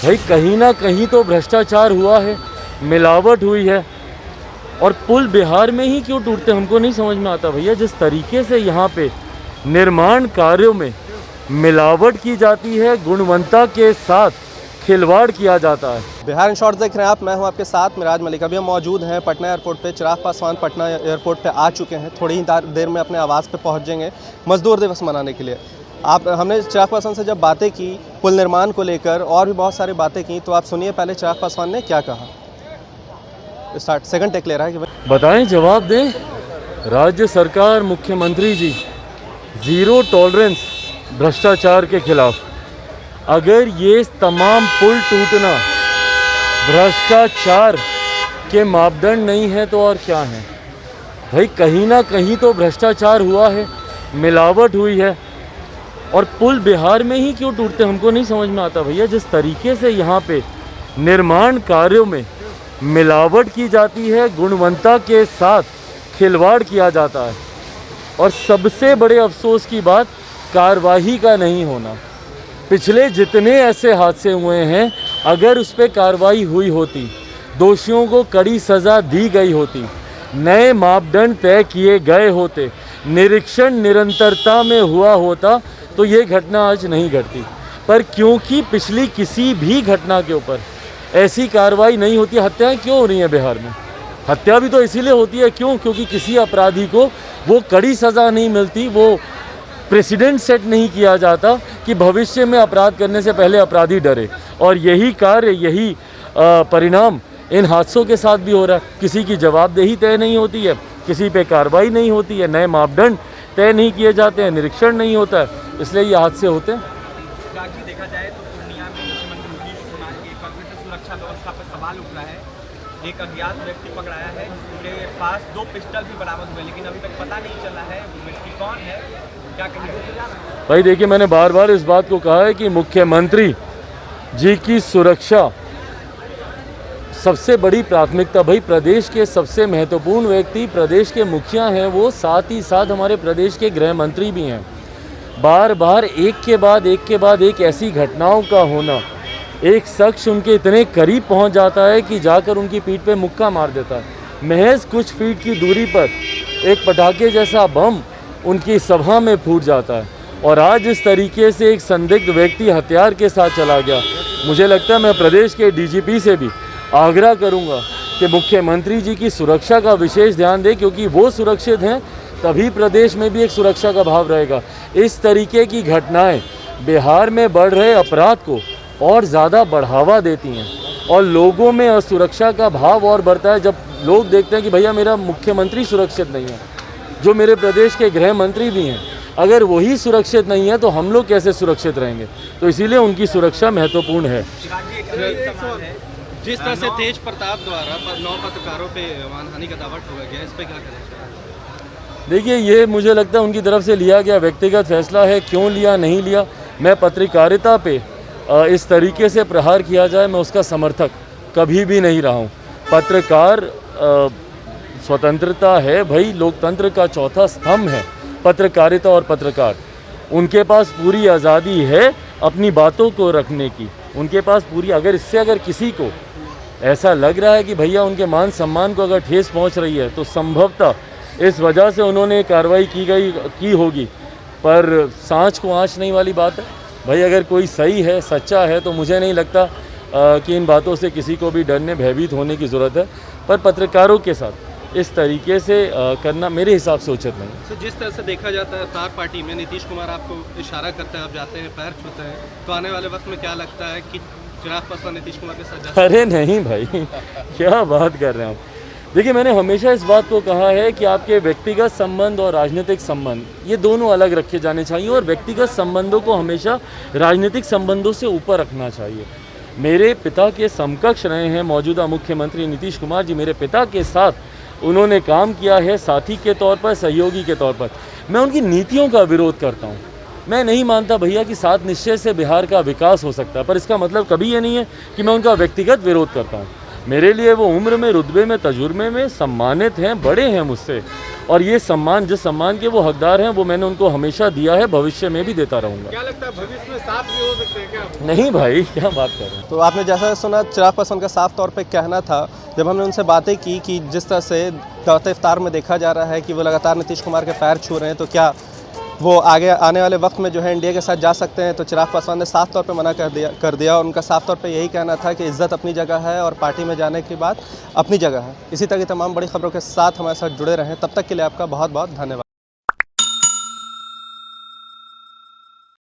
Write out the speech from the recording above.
भाई कहीं ना कहीं तो भ्रष्टाचार हुआ है, मिलावट हुई है। और पुल बिहार में ही क्यों टूटते हमको नहीं समझ में आता भैया। जिस तरीके से यहाँ पे निर्माण कार्यों में मिलावट की जाती है, गुणवत्ता के साथ खिलवाड़ किया जाता है। बिहार इन शॉर्ट देख रहे हैं आप, मैं हूं आपके साथ मिराज मलिक। अभी हम मौजूद हैं पटना एयरपोर्ट पे। चिराग पासवान पटना एयरपोर्ट पे आ चुके हैं, थोड़ी ही देर में अपने आवास पे पहुंच जाएंगे मजदूर दिवस मनाने के लिए। हमने चिराग पासवान से जब बातें की पुल निर्माण को लेकर और भी बहुत सारी बातें की, तो आप सुनिए पहले चिराग पासवान ने क्या कहा। स्टार्ट, सेकंड टेक ले रहा है कि बताएं, जवाब दें। राज्य सरकार, मुख्यमंत्री जी ज़ीरो टॉलरेंस भ्रष्टाचार के खिलाफ। अगर ये तमाम पुल टूटना भ्रष्टाचार के मापदंड नहीं है तो और क्या है भाई। कहीं ना कहीं तो भ्रष्टाचार हुआ है, मिलावट हुई है। और पुल बिहार में ही क्यों टूटते हमको नहीं समझ में आता भैया। जिस तरीके से यहाँ पे निर्माण कार्यों में मिलावट की जाती है, गुणवत्ता के साथ खिलवाड़ किया जाता है। और सबसे बड़े अफसोस की बात कार्रवाई का नहीं होना। पिछले जितने ऐसे हादसे हुए हैं, अगर उस पर कार्रवाई हुई होती, दोषियों को कड़ी सज़ा दी गई होती, नए मापदंड तय किए गए होते, निरीक्षण निरंतरता में हुआ होता, तो ये घटना आज नहीं घटती। पर क्योंकि पिछली किसी भी घटना के ऊपर ऐसी कार्रवाई नहीं होती। हत्याएं क्यों हो रही हैं बिहार में? हत्या भी तो इसीलिए होती है, क्यों? क्योंकि किसी अपराधी को वो कड़ी सज़ा नहीं मिलती, वो प्रेसिडेंट सेट नहीं किया जाता कि भविष्य में अपराध करने से पहले अपराधी डरे। और यही कार्य, यही परिणाम इन हादसों के साथ भी हो रहा है। किसी की जवाबदेही तय नहीं होती है, किसी पे कार्रवाई नहीं होती है, नए मापदंड तय नहीं किए जाते हैं, निरीक्षण नहीं होता है, इसलिए ये हादसे होते हैं। देखा जाए तो पूर्णिया में मुख्यमंत्री नीतीश कुमार के कब्जे से सुरक्षा व्यवस्था पर सवाल उठ रहा है। एक अज्ञात व्यक्ति पकड़ाया है जिसके पास 2 पिस्टल भी बरामद हुए, लेकिन अभी तक पता नहीं चला है वो व्यक्ति कौन है, क्या कहेंगे? भाई देखिए, मैंने बार बार इस बात को कहा है कि मुख्यमंत्री जी की सुरक्षा सबसे बड़ी प्राथमिकता। भाई प्रदेश के सबसे महत्वपूर्ण व्यक्ति प्रदेश के मुखिया हैं, वो साथ ही साथ हमारे प्रदेश के गृह मंत्री भी हैं। बार बार एक के बाद एक ऐसी घटनाओं का होना, एक शख्स उनके इतने करीब पहुंच जाता है कि जाकर उनकी पीठ पे मुक्का मार देता है। महज कुछ फीट की दूरी पर एक पटाखे जैसा बम उनकी सभा में फूट जाता है। और आज इस तरीके से एक संदिग्ध व्यक्ति हथियार के साथ चला गया। मुझे लगता है मैं प्रदेश के डीजीपी से भी आग्रह करूंगा कि मुख्यमंत्री जी की सुरक्षा का विशेष ध्यान दें, क्योंकि वो सुरक्षित हैं तभी प्रदेश में भी एक सुरक्षा का भाव रहेगा। इस तरीके की घटनाएं बिहार में बढ़ रहे अपराध को और ज़्यादा बढ़ावा देती हैं और लोगों में असुरक्षा का भाव और बढ़ता है। जब लोग देखते हैं कि भैया मेरा मुख्यमंत्री सुरक्षित नहीं है, जो मेरे प्रदेश के गृह मंत्री भी हैं, अगर वही सुरक्षित नहीं है तो हम लोग कैसे सुरक्षित रहेंगे? तो इसीलिए उनकी सुरक्षा महत्वपूर्ण है। जिस तरह से तेज प्रताप द्वारा 9 पत्रकारों पे मानहानि का दावा ठोका गया, इस पे क्या कहना? देखिए, ये मुझे लगता है उनकी तरफ से लिया गया व्यक्तिगत फैसला है। क्यों लिया, नहीं लिया, मैं पत्रकारिता पे इस तरीके से प्रहार किया जाए, मैं उसका समर्थक कभी भी नहीं रहा हूँ। पत्रकार स्वतंत्रता है भाई, लोकतंत्र का चौथा स्तंभ है पत्रकारिता और पत्रकार। उनके पास पूरी आज़ादी है अपनी बातों को रखने की, उनके पास पूरी। अगर किसी को ऐसा लग रहा है कि भैया उनके मान सम्मान को अगर ठेस पहुंच रही है, तो संभवतः इस वजह से उन्होंने कार्रवाई की होगी। पर सांच को आँच नहीं वाली बात है भाई। अगर कोई सही है, सच्चा है, तो मुझे नहीं लगता कि इन बातों से किसी को भी डरने, भयभीत होने की ज़रूरत है। पर पत्रकारों के साथ इस तरीके से करना मेरे हिसाब से उचित नहीं। तो जिस तरह से देखा जाता है तार पार्टी में नीतीश कुमार आपको इशारा करते हैं, आप जाते हैं, पैर छूते हैं, तो आने वाले वक्त में क्या लगता है कि चिराग पासवान नीतीश कुमार के साथ? अरे नहीं भाई, क्या बात कर रहे हैं आप। देखिए, मैंने हमेशा इस बात को कहा है कि आपके व्यक्तिगत संबंध और राजनीतिक संबंध, ये दोनों अलग रखे जाने चाहिए और व्यक्तिगत संबंधों को हमेशा राजनीतिक संबंधों से ऊपर रखना चाहिए। मेरे पिता के समकक्ष रहे हैं मौजूदा मुख्यमंत्री नीतीश कुमार जी। मेरे पिता के साथ उन्होंने काम किया है, साथी के तौर पर, सहयोगी के तौर पर। मैं उनकी नीतियों का विरोध करता हूँ। मैं नहीं मानता भैया कि 7 निश्चय से बिहार का विकास हो सकता है, पर इसका मतलब कभी ये नहीं है कि मैं उनका व्यक्तिगत विरोध करता हूँ। मेरे लिए वो उम्र में, रुतबे में, तजुर्बे में सम्मानित हैं, बड़े हैं मुझसे, और ये सम्मान, जिस सम्मान के वो हकदार हैं, वो मैंने उनको हमेशा दिया है, भविष्य में भी देता रहूँगा। क्या लगता है भविष्य में साथ भी हो सकते हैं क्या? नहीं भाई, क्या बात कर रहे हैं। तो आपने जैसा सुना, चिराग पासवान का साफ तौर पे कहना था जब हमने उनसे बातें की कि जिस तरह से दावत इफ्तार में देखा जा रहा है कि वो लगातार नीतीश कुमार के पैर छू रहे हैं, तो क्या वो आगे आने वाले वक्त में जो है एनडीए के साथ जा सकते हैं। तो चिराग पासवान ने साफ तौर पे मना कर दिया और उनका साफ तौर पे यही कहना था कि इज्जत अपनी जगह है और पार्टी में जाने की बात अपनी जगह है। इसी तरह की तमाम बड़ी खबरों के साथ हमारे साथ जुड़े रहें। तब तक के लिए आपका बहुत बहुत धन्यवाद।